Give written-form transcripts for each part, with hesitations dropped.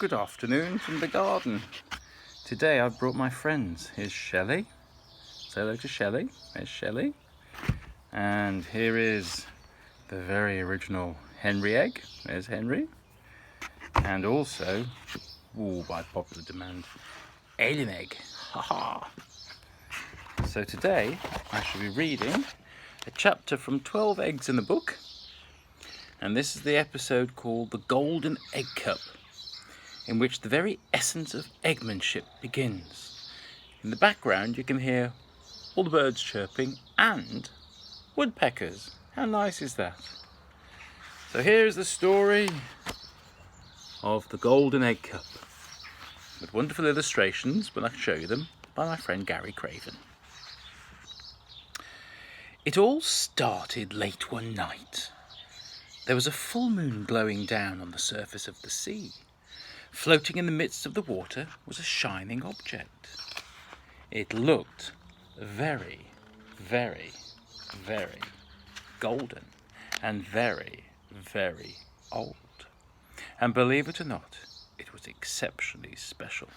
Good afternoon from the garden. Today I've brought my friends. Here's Shelley. Say hello to Shelley. There's Shelley. And here is the very original Henry egg. There's Henry. And also, by popular demand, alien egg. Haha. So today I shall be reading a chapter from 12 Eggs in the Book. And this is the episode called The Golden Egg Cup, in which the very essence of eggmanship begins. In the background you can hear all the birds chirping and woodpeckers. How nice is that? So here's the story of the Golden Egg Cup, with wonderful illustrations, but I'll show you them, by my friend Gary Craven. It all started late one night. There was a full moon glowing down on the surface of the sea. Floating in the midst of the water was a shining object. It looked very, very, very golden and very, very old. And believe it or not, it was exceptionally special.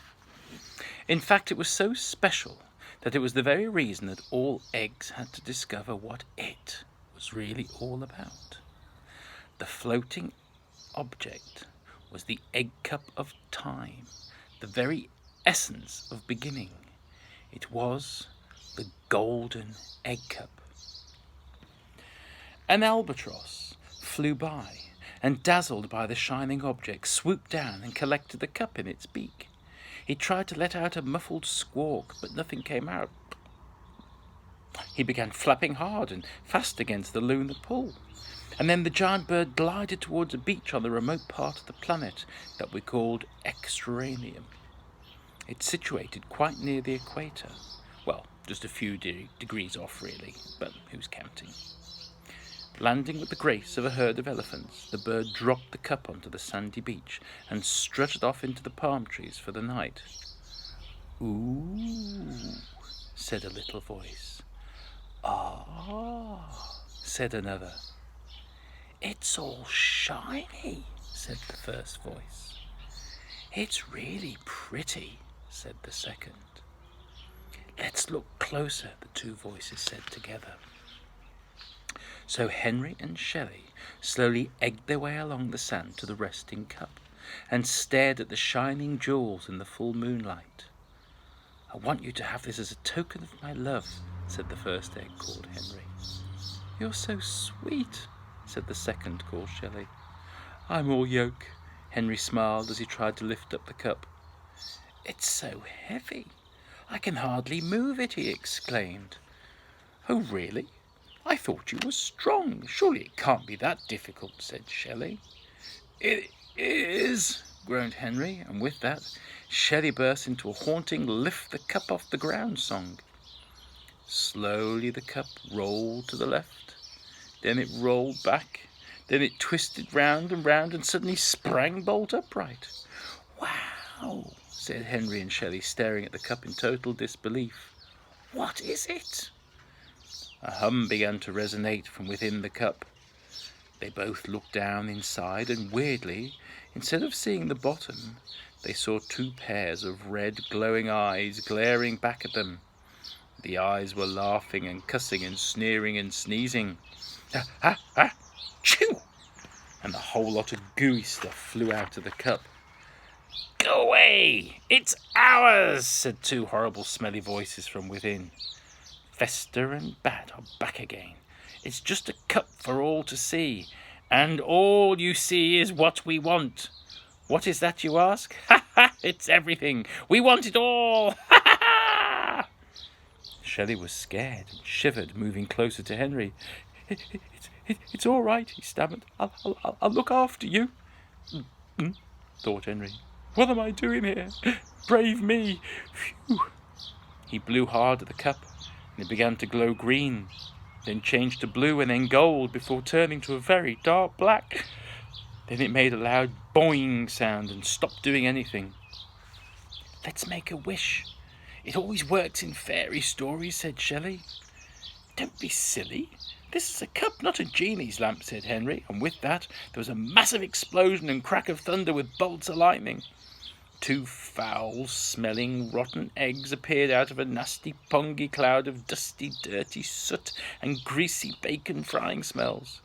In fact, it was so special that it was the very reason that all eggs had to discover what it was really all about. The floating object was the egg cup of time, the very essence of beginning. It was the golden egg cup. An albatross flew by and, dazzled by the shining object, swooped down and collected the cup in its beak. He tried to let out a muffled squawk, but nothing came out. He began flapping hard and fast against the lunar pull. And then the giant bird glided towards a beach on the remote part of the planet that we called Extranium. It's situated quite near the equator. Well, just a few degrees off really, but who's counting? Landing with the grace of a herd of elephants, the bird dropped the cup onto the sandy beach and strutted off into the palm trees for the night. "Ooh," said a little voice. "Ah," said another. "It's all shiny," said the first voice. "It's really pretty," said the second. "Let's look closer," the two voices said together. So Henry and Shelley slowly egged their way along the sand to the resting cup and stared at the shining jewels in the full moonlight. "I want you to have this as a token of my love," said the first egg, called Henry. "You're so sweet," said the second, called Shelley. "I'm all yolk," Henry smiled as he tried to lift up the cup. "It's so heavy, I can hardly move it," he exclaimed. "Oh, really? I thought you were strong. Surely it can't be that difficult," said Shelley. "It is," groaned Henry, and with that, Shelley burst into a haunting lift the cup off the ground song. Slowly the cup rolled to the left, then it rolled back, then it twisted round and suddenly sprang bolt upright. "Wow," said Henry and Shelley, staring at the cup in total disbelief. "What is it?" A hum began to resonate from within the cup. They both looked down inside, and weirdly, instead of seeing the bottom, they saw two pairs of red glowing eyes glaring back at them. The eyes were laughing and cussing and sneering and sneezing. "Ha ha ha! Chew!" And the whole lot of gooey stuff flew out of the cup. "Go away! It's ours!" said two horrible smelly voices from within. "Fester and Bad are back again. It's just a cup for all to see, and all you see is what we want. What is that, you ask? Ha ha! It's everything. We want it all! Ha ha ha!" Shelley was scared and shivered, moving closer to Henry. It's all right," he stammered. I'll look after you." Thought Henry. "What am I doing here? Brave me! Phew." He blew hard at the cup, and it began to glow green, then changed to blue and then gold before turning to a very dark black. Then it made a loud boing sound and stopped doing anything. "Let's make a wish. It always works in fairy stories," said Shelley. "Don't be silly. "This is a cup, not a genie's lamp," said Henry, and with that there was a massive explosion and crack of thunder with bolts of lightning. 2 foul-smelling, rotten eggs appeared out of a nasty, pongy cloud of dusty, dirty soot and greasy bacon frying smells.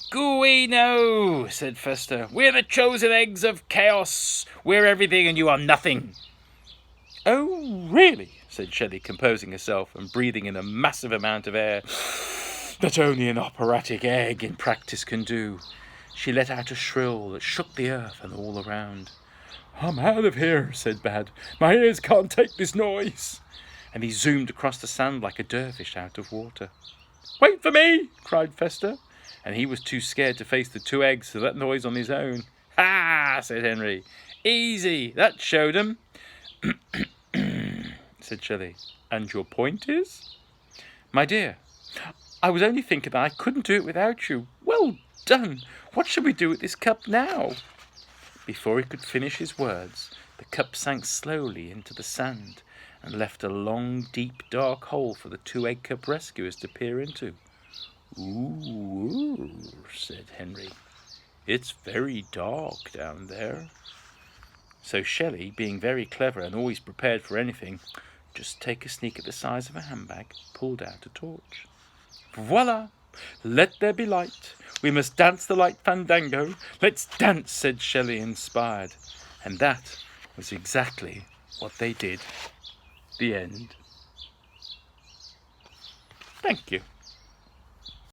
"Gooey no," said Fester. "We're the chosen eggs of chaos. We're everything and you are nothing." "Oh, really?" said Shelley, composing herself and breathing in a massive amount of air that only an operatic egg in practice can do. She let out a shrill that shook the earth and all around. "I'm out of here," said Bad. "My ears can't take this noise." And he zoomed across the sand like a dervish out of water. "Wait for me!" cried Fester, and he was too scared to face the 2 eggs to that noise on his own. "Ha!" said Henry. "Easy, that showed 'em." said Shelley. "And your point is?" "My dear, I was only thinking that I couldn't do it without you." "Well done! What shall we do with this cup now?" Before he could finish his words, the cup sank slowly into the sand and left a long, deep, dark hole for the 2 egg cup rescuers to peer into. "Ooh," said Henry. "It's very dark down there." So Shelley, being very clever and always prepared for anything, just take a sneak at the size of a handbag, pulled out a torch. "Voila! Let there be light. We must dance the light fandango. Let's dance," said Shelley, inspired. And that was exactly what they did. The end. Thank you.